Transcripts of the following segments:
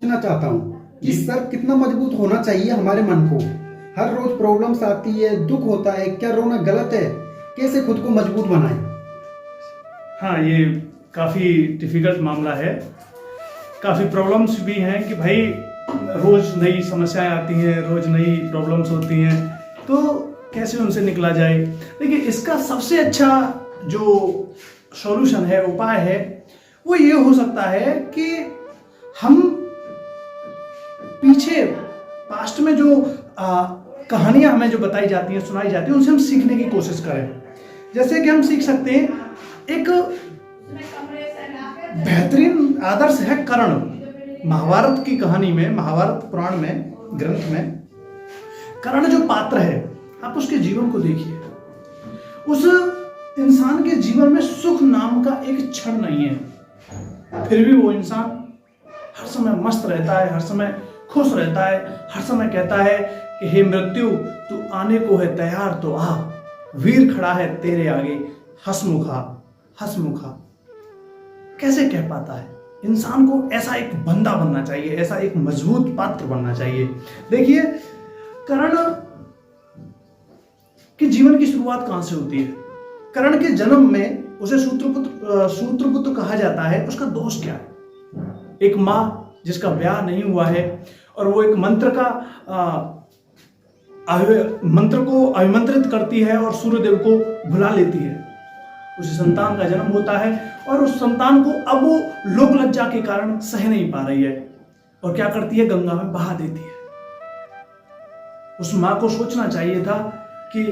पूछना चाहता हूँ कि सर कितना मजबूत होना चाहिए हमारे मन को। हर रोज प्रॉब्लम्स आती है, दुख होता है, क्या रोना गलत है? कैसे खुद को मजबूत बनाएं? हाँ, ये काफ़ी डिफिकल्ट मामला है। काफ़ी प्रॉब्लम्स भी हैं कि भाई रोज़ नई समस्याएं आती हैं, रोज़ नई प्रॉब्लम्स होती हैं, तो कैसे उनसे निकला जाए। देखिए, इसका सबसे अच्छा जो सॉल्यूशन है, उपाय है, वो ये हो सकता है कि हम पीछे पास्ट में जो कहानियां हमें जो बताई जाती हैं, सुनाई जाती हैं, उनसे हम सीखने की कोशिश करें। जैसे कि हम सीख सकते हैं, एक बेहतरीन आदर्श है कर्ण। महाभारत की कहानी में, महाभारत पुराण में, ग्रंथ में कर्ण जो पात्र है, आप उसके जीवन को देखिए। उस इंसान के जीवन में सुख नाम का एक क्षण नहीं है, फिर भी वो इंसान हर समय मस्त रहता है, हर समय खुश रहता है, हर समय कहता है कि हे मृत्यु, तू आने को है तैयार तो आ, वीर खड़ा है तेरे आगे, हंसमुखा हंसमुखा। कैसे कह पाता है? इंसान को ऐसा एक बंदा बनना चाहिए, ऐसा एक मजबूत पात्र बनना चाहिए। देखिए, कर्ण के जीवन की शुरुआत कहां से होती है? कर्ण के जन्म में उसे सूत्रपुत्र कहा जाता है। उसका दोष क्या है? एक माँ जिसका ब्याह नहीं हुआ है और वो एक मंत्र को अभिमंत्रित करती है और सूर्यदेव को बुला लेती है। उसे संतान का जन्म होता है और उस संतान को अब वो लोक लज्जा के कारण सह नहीं पा रही है और क्या करती है? गंगा में बहा देती है। उस माँ को सोचना चाहिए था कि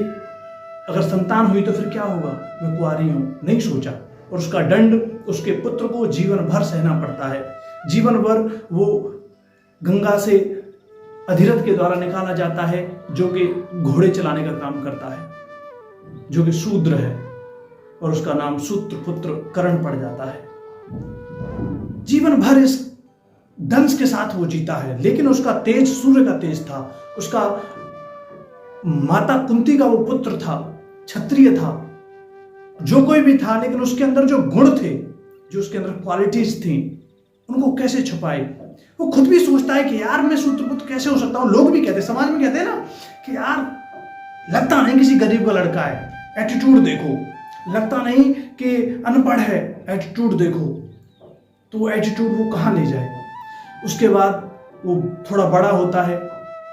अगर संतान हुई तो फिर क्या होगा, मैं कुंवारी हूं, नहीं सोचा, और उसका दंड उसके पुत्र को जीवन भर सहना पड़ता है। जीवन भर वो गंगा से अधिरथ के द्वारा निकाला जाता है, जो कि घोड़े चलाने का काम करता है, जो कि शूद्र है, और उसका नाम सूत्रपुत्र कर्ण पड़ जाता है। जीवन भर इस दंश के साथ वो जीता है, लेकिन उसका तेज सूर्य का तेज था। उसका माता कुंती का वो पुत्र था, क्षत्रिय था, जो कोई भी था, लेकिन उसके अंदर जो गुण थे, जो उसके अंदर क्वालिटीज थी, उनको कैसे छुपाए? वो खुद भी सोचता है कि यार मैं सूत्रपुत्र कैसे हो सकता हूं। लोग भी कहते हैं, समाज में कहते हैं ना कि यार लगता नहीं किसी गरीब का लड़का है, एटीट्यूड देखो, लगता नहीं कि अनपढ़ है, एटीट्यूड देखो। तो वो एटीट्यूड वो कहाँ ले जाए? उसके बाद वो थोड़ा बड़ा होता है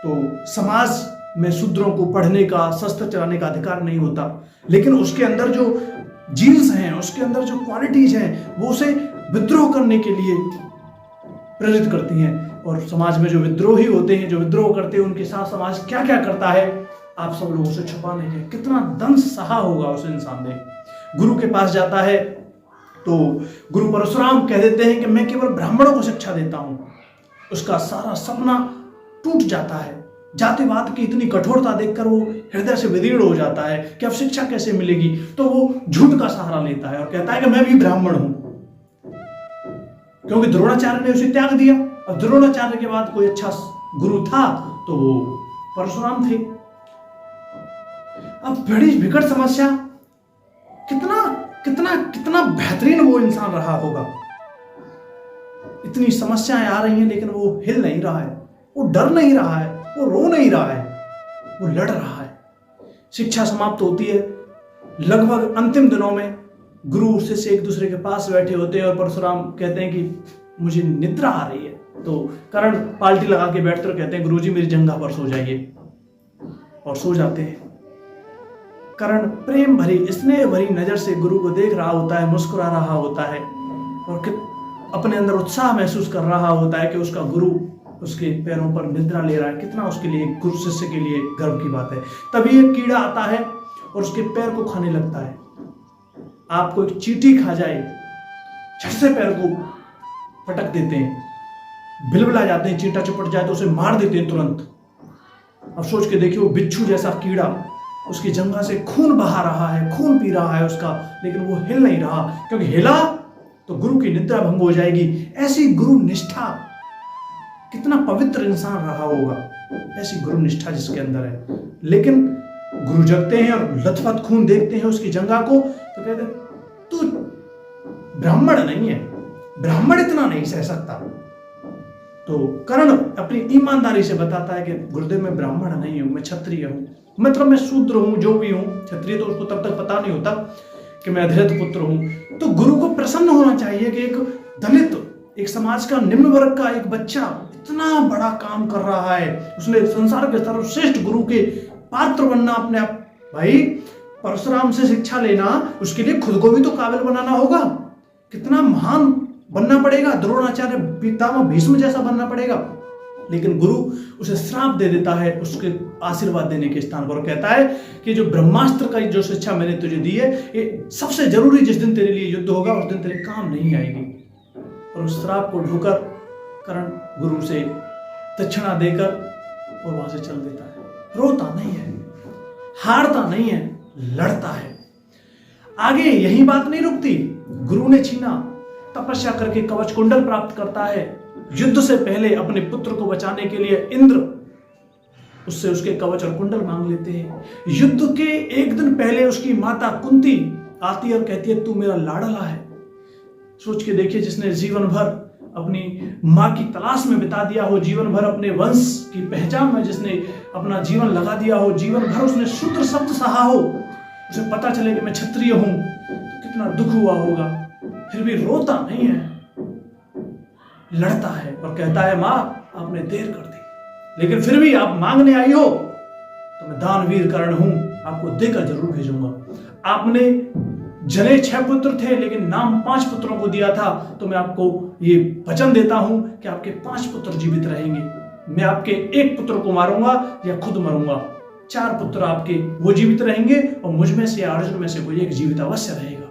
तो समाज में शूद्रों को पढ़ने का, शस्त्र चलाने का अधिकार नहीं होता, लेकिन उसके अंदर जो जीन्स हैं, उसके अंदर जो क्वालिटीज हैं, वो उसे विद्रोह करने के लिए प्रेरित करती हैं। और समाज में जो विद्रोही होते हैं, जो विद्रोह करते हैं, उनके साथ समाज क्या क्या करता है, आप सब लोगों से छुपा नहीं है। कितना दंश सहा होगा उस इंसान ने। गुरु के पास जाता है तो गुरु परशुराम कह देते हैं कि मैं केवल ब्राह्मणों को शिक्षा देता हूं। उसका सारा सपना टूट जाता है। जातिवाद की इतनी कठोरता देखकर वो हृदय से विदीर्ण हो जाता है कि अब शिक्षा कैसे मिलेगी। तो वो झूठ का सहारा लेता है और कहता है कि मैं भी ब्राह्मण हूं, क्योंकि द्रोणाचार्य ने उसे त्याग दिया। अब द्रोणाचार्य के बाद कोई अच्छा गुरु था तो वो परशुराम थे। अब बड़ी विकट समस्या, कितना कितना कितना बेहतरीन वो इंसान रहा होगा। इतनी समस्याएं आ रही हैं, लेकिन वो हिल नहीं रहा है, वो डर नहीं रहा है, वो रो नहीं रहा है, वो लड़ रहा है। शिक्षा समाप्त होती है, लगभग अंतिम दिनों में गुरु शिष्य एक दूसरे के पास बैठे होते हैं और परशुराम कहते हैं कि मुझे निद्रा आ रही है। तो कर्ण पाल्टी लगा के बैठते और कहते हैं गुरुजी मेरी जंघा पर सो जाइए, और सो जाते हैं। कर्ण प्रेम भरी, स्नेह भरी नजर से गुरु को देख रहा होता है, मुस्कुरा रहा होता है और अपने अंदर उत्साह महसूस कर रहा होता है कि उसका गुरु उसके पैरों पर निद्रा ले रहा है। कितना उसके लिए, गुरु शिष्य के लिए गर्व की बात है। तभी एक कीड़ा आता है और उसके पैर को खाने लगता है। आपको एक चींटी खा जाए, झट से पैर को पटक देते हैं, बिलबिला जाते हैं, चींटा चिपट जाए तो उसे मार देते हैं तुरंत। अब सोच के देखिए, वो बिच्छू जैसा कीड़ा उसकी जंघा से खून बहा रहा है, खून पी रहा है उसका, लेकिन वो हिल नहीं रहा, क्योंकि हिला तो गुरु की निद्रा भंग हो जाएगी। ऐसी गुरु निष्ठा, कितना पवित्र इंसान रहा होगा, ऐसी गुरु निष्ठा जिसके अंदर है। लेकिन गुरु जगते हैं और लथपथ खून देखते हैं उसकी जंघा को, तो कहते हैं तू ब्राह्मण नहीं है, ब्राह्मण इतना नहीं सह सकता, तो कर्ण अपनी ईमानदारी से बताता है कि गुरुदेव मैं ब्राह्मण नहीं हूं, मैं क्षत्रिय हूं, मतलब मैं शूद्र हूं, जो भी हूं। क्षत्रिय तो उसको तब तक पता नहीं होता कि मैं अधिरथ पुत्र हूं। तो गुरु को प्रसन्न होना चाहिए कि एक दलित, एक समाज का निम्न वर्ग का एक बच्चा इतना बड़ा काम कर रहा है, उसने संसार के सर्वश्रेष्ठ गुरु के पात्र बनना अपने आप। भाई परशुराम से शिक्षा लेना, उसके लिए खुद को भी तो काबिल बनाना होगा। कितना महान बनना पड़ेगा, द्रोणाचार्य, पितामह भीष्म जैसा बनना पड़ेगा। लेकिन गुरु उसे श्राप दे देता है उसके आशीर्वाद देने के स्थान पर, कहता है कि जो ब्रह्मास्त्र का जो शिक्षा मैंने तुझे दी है, ये सबसे जरूरी जिस दिन तेरे लिए युद्ध होगा उस दिन तेरे काम नहीं आएगी। और उस श्राप को ढोकर कर्ण गुरु से दक्षिणा देकर और वहां से चल देता है। रोता नहीं है, हारता नहीं है, लड़ता है। आगे यही बात नहीं रुकती। गुरु ने छीना, तपस्या करके कवच कुंडल प्राप्त करता है। युद्ध से पहले अपने पुत्र को बचाने के लिए इंद्र उससे उसके कवच और कुंडल मांग लेते हैं। युद्ध के एक दिन पहले उसकी माता कुंती आती है और कहती है तू मेरा लाडला है। सोच के देखिए, जिसने जीवन भर अपनी माँ की तलाश में बिता दिया हो, जीवन भर अपने वंश की पहचान में जिसने अपना जीवन लगा दिया हो, जीवन भर उसने शूद्र शब्द सहा हो, उसे पता चले कि मैं क्षत्रिय हूं, तो कितना दुख हुआ होगा। फिर भी रोता नहीं है, लड़ता है और कहता है मां आपने देर कर दी, लेकिन फिर भी आप मांगने आई हो तो मैं दानवीर कर्ण हूं, आपको देकर जरूर भेजूंगा। आपने जने 6 पुत्र थे लेकिन नाम 5 पुत्रों को दिया था, तो मैं आपको ये वचन देता हूं कि आपके 5 पुत्र जीवित रहेंगे। मैं आपके 1 पुत्र को मारूंगा या खुद मरूंगा। 4 पुत्र आपके वो जीवित रहेंगे और मुझ में से या अर्जुन में से कोई एक जीवित अवश्य रहेगा।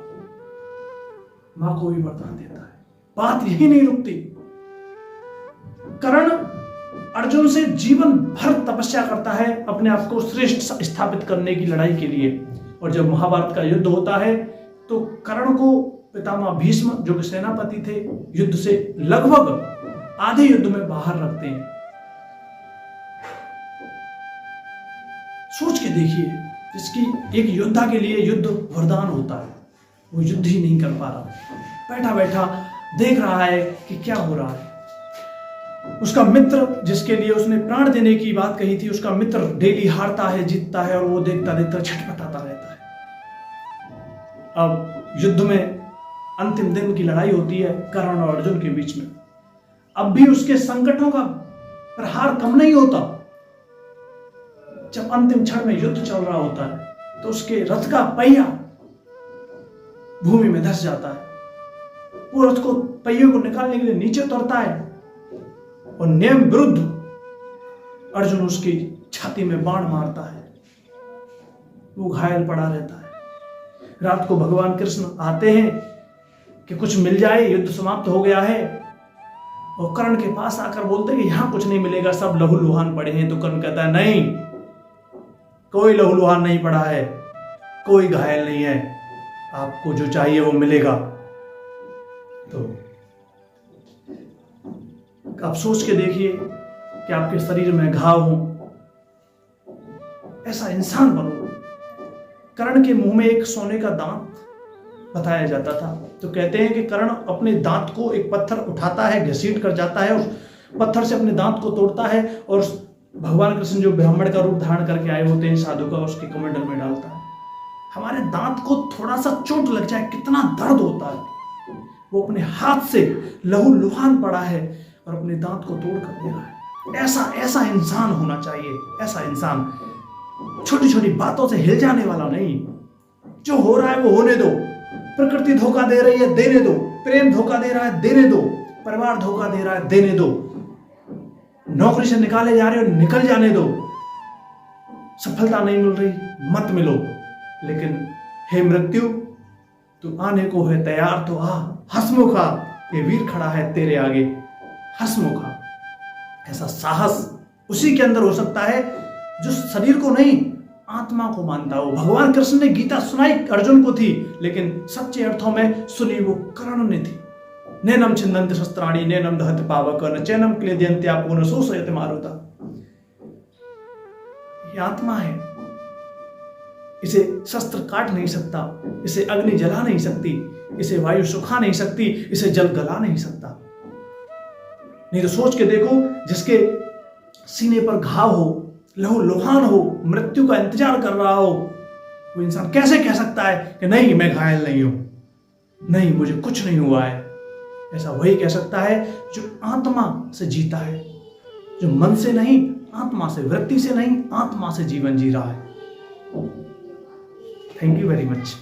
मां को भी वरदान देता है। बात यही नहीं रुकती। कर्ण अर्जुन से जीवन भर तपस्या करता है अपने आप को श्रेष्ठ स्थापित करने की लड़ाई के लिए। और जब महाभारत का युद्ध होता है तो कर्ण को पितामह भीष्म, जो कि सेनापति थे, युद्ध से लगभग आधे युद्ध में बाहर रखते हैं। सोच के देखिए, जिसकी एक योद्धा के लिए युद्ध वरदान होता है, वो युद्ध ही नहीं कर पा रहा, बैठा बैठा देख रहा है कि क्या हो रहा है। उसका मित्र, जिसके लिए उसने प्राण देने की बात कही थी, उसका मित्र डेली हारता है, जीतता है और वो देखता देखता छटपटाता रहता है। अब युद्ध में अंतिम दिन की लड़ाई होती है कर्ण और अर्जुन के बीच में। अब भी उसके संकटों का प्रहार कम नहीं होता। जब अंतिम क्षण में युद्ध चल रहा होता है तो उसके रथ का पहिया भूमि में धंस जाता है। वो रथ को, पहिए को निकालने के लिए नीचे उतरता है और नियम विरुद्ध अर्जुन उसकी छाती में बाण मारता है। वो घायल पड़ा रहता है। रात को भगवान कृष्ण आते हैं कि कुछ मिल जाए, युद्ध समाप्त हो गया है, और कर्ण के पास आकर बोलते हैं कि यहां कुछ नहीं मिलेगा, सब लहूलुहान पड़े हैं। तो कर्ण कहता है नहीं, कोई लहूलुहान नहीं पड़ा है, कोई घायल नहीं है, आपको जो चाहिए वो मिलेगा। तो आप सोच के देखिए कि आपके शरीर में घाव हो, ऐसा इंसान बनो। कर्ण के मुंह में एक सोने का दांत बताया जाता था। तो कहते हैं कि कर्ण अपने दांत को, एक पत्थर उठाता है, घसीट कर जाता है, उस पत्थर से अपने दांत को तोड़ता है और भगवान कृष्ण जो ब्राह्मण का रूप धारण करके आए होते हैं साधु का, उसके कमंडल में डालता है। हमारे दांत को थोड़ा सा चोट लग जाए कितना दर्द होता है। वो अपने हाथ से लहूलुहान पड़ा है और अपने दांत को तोड़ कर दे रहा है। ऐसा इंसान होना चाहिए। ऐसा इंसान छोटी छोटी बातों से हिल जाने वाला नहीं। जो हो रहा है वो होने दो। प्रकृति धोखा दे रही है, देने दो। प्रेम धोखा दे रहा है, देने दो। परिवार धोखा दे रहा है, देने दो। नौकरी से निकाले जा रहे हो, निकल जाने दो। सफलता नहीं मिल रही, मत मिलो। लेकिन हे मृत्यु, तू आने को है तैयार तो आ, हंसमुखा, ये वीर खड़ा है तेरे आगे, हंसमुखा। ऐसा साहस उसी के अंदर हो सकता है जो शरीर को नहीं, आत्मा को मानता हो। भगवान कृष्ण ने गीता सुनाई अर्जुन को थी, लेकिन सच्चे अर्थों में सुनी वो कर्ण ने थी। नैनम छिन्दन्ति शस्त्राणि नैनम दहति पावक न चैनम क्लेदयन्ति आपो न शोषयति मारुता। ये आत्मा है, इसे शस्त्र काट नहीं सकता, इसे अग्नि जला नहीं सकती, इसे वायु सुखा नहीं सकती, इसे जल गला नहीं सकता। नहीं तो सोच के देखो, जिसके सीने पर घाव हो, लहू लुहान हो, मृत्यु का इंतजार कर रहा हो, वो इंसान कैसे कह सकता है कि नहीं मैं घायल नहीं हूं, नहीं मुझे कुछ नहीं हुआ है। ऐसा वही कह सकता है जो आत्मा से जीता है, जो मन से नहीं, आत्मा से, वृत्ति से नहीं, आत्मा से जीवन जी रहा है। Thank you very much.